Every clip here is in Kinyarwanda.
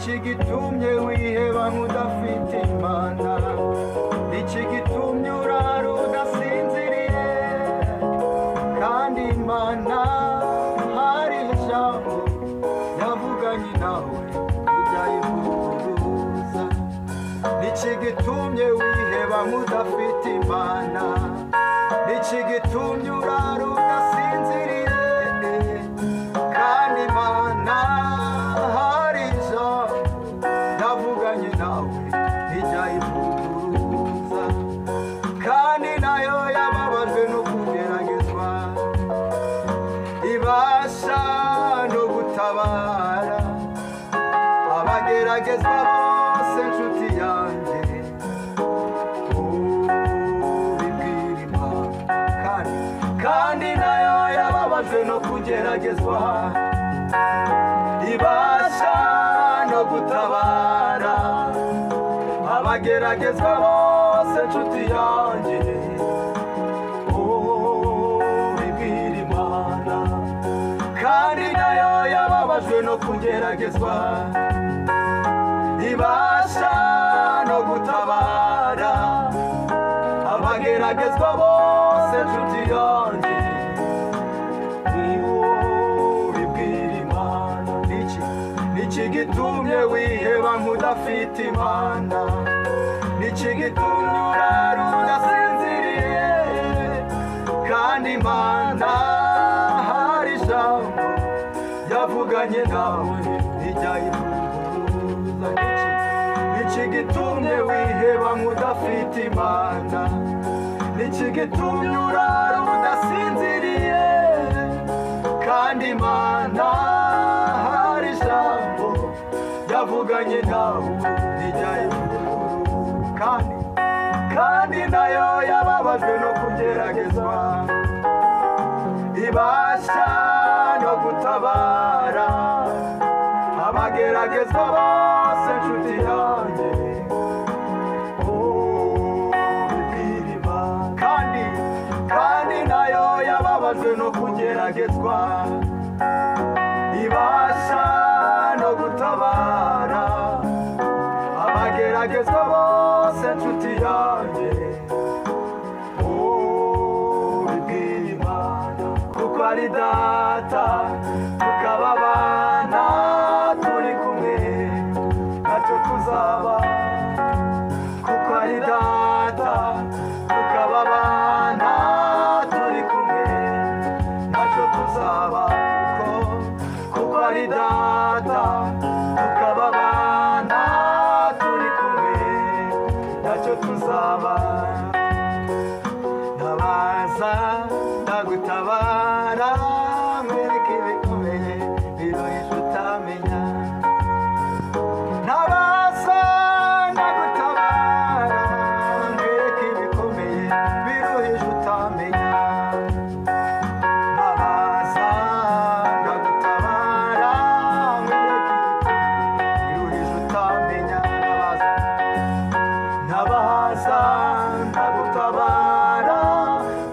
iki gitumye wiheba nk'udafite imana, iki gitumye urara udasinziriye, kandi imana hari ijambo yavuganye nawe ijyayivuguruza. Iki gitumye wiheba nk'udafite imana, iki gitumye urara udasinziriye, kandi imana hari ijambo yavuganye nawe ijyayivuguruza. Kandi nayo yababajwe no kugeragezwa, ibasha no gutabara abageragezwa bose. Nshuti yanjye ubibwira Imana, kandi nayo yababajwe no kugeragezwa, ibasha no gutabara abageragezwa bose. Nshuti yanjye ubibwira Imana, kandi nayo yababajwe no kugeragezwa, ibasha no gutabara abageragezwa bose. Nshuti yanjye ubibwira Imana. Niki gitumye wiheba nk'udafite imana, niki gitumye urara udasinziriye, kandi imana hari ijambo yavuganye nawe ijyayivuguruza. Niki gitumye wiheba nk'udafite imana, niki gitumye urara udasinziriye, kandi imana hari ijambo yavuganye nawe ijyayivuguruza. Kandi nayo yababajwe no kugeragezwa, ibasha no gutabara abageragezwa bose. Nshuti yanjye ubibwira Imana, kandi nayo yababajwe no kugeragezwa, ibasha no gutabara abageragezwa bose. Nshuti yanjye ubibwira Imana, kuko ari data tukaba abana turi kumwe, ntacyo tuzaba. Kuko ari data tukaba abana turi kumwe, ntacyo tuzaba. Kuko ari data tukaba abana turi kumwe, ntacyo tuzaba. Ndabaza ndagutabara, mwereke ibikomeye biruhije utamenya. Ndabaza ndagutabara, mwereke ibikomeye biruhije utamenya. Ndabaza ndagutabara, mwereke ibiruhije utamenya. Ndabaza ndagutabara,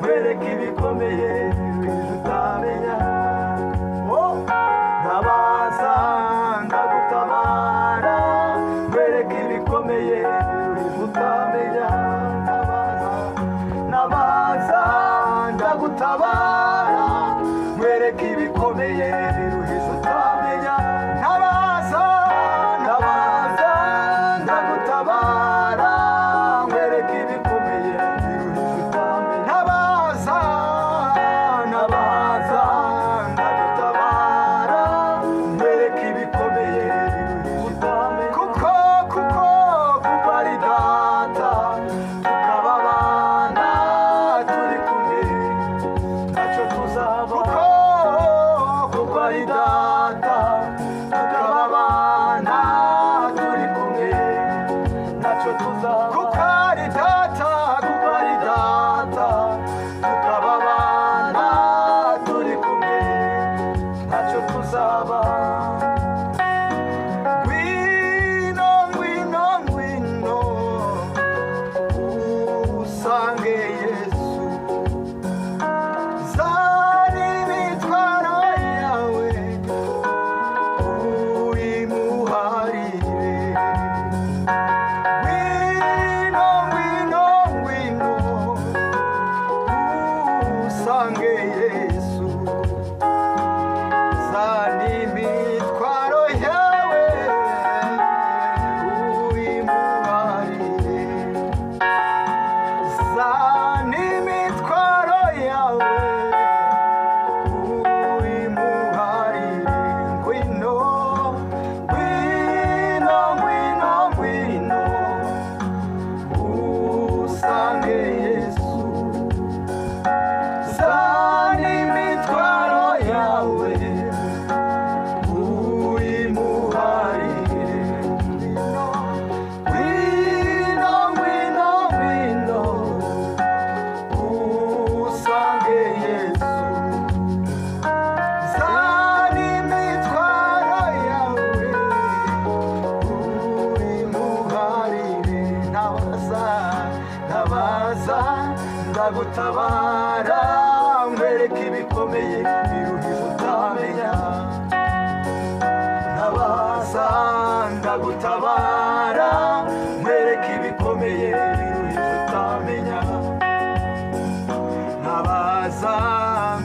mwereke ibikomeye biruhije utamenya. Ndabaza ndagutabara, mwereke ibikomeye biruhije utamenya. Ndabaza ndagutabara, mwereke ibikomeye biruhije utamenya. Ndabaza ndagutabara, mwereke ibikomeye biruhije utamenya. Ndabaza ndagutabara, mwereke ibikomeye biruhije utamenya. Kuko ari data tukaba abana turi kumwe, ntacyo tuzaba. Kuko ari data tukaba abana turi kumwe, ntacyo tuzaba. Kuko ari data tukaba abana turi kumwe, ntacyo tuzaba. Ngwino ngwino ngwino usange Yesu, zana imitwaro yawe uyimuharire. ndagutabara nkwereke ibikomeye biruhije utamenya ntabaza ndagutabara nkwereke ibikomeye biruhije utamenya ntabaza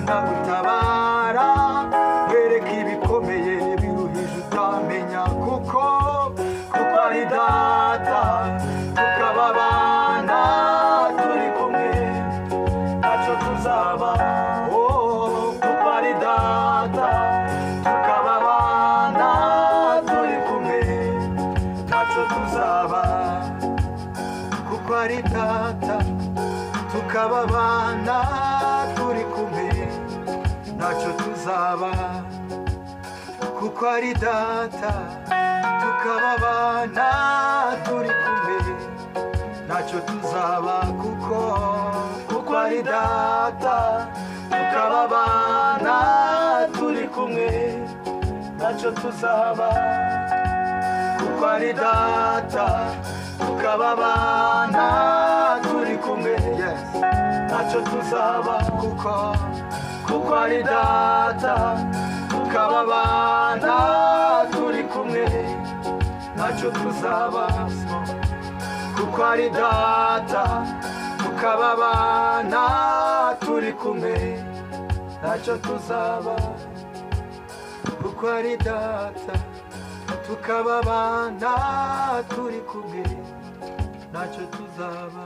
ndagutabara nkwereke ibikomeye biruhije utamenya kuko ari data tukaba abana turi kumwe ntacyo tuzaba kuko ari data tukaba abana turi kumwe ntacyo tuzaba kuko ari data tukaba abana turi kumwe ntacyo tuzaba kuko ari data tukaba abana turi kumwe ntacyo tuzaba kuko ari data tukaba abana turi kumwe ntacyo tuzaba kuko ari data tukaba abana turi kumwe ntacyo tuzaba kuko ari data tukaba abana turi kumwe ntacyo tuzaba kuko ari data tukaba abana turi kumwe ntacyo tuzaba kuko ari data tukaba abana turi kumwe ntacyo tuzaba.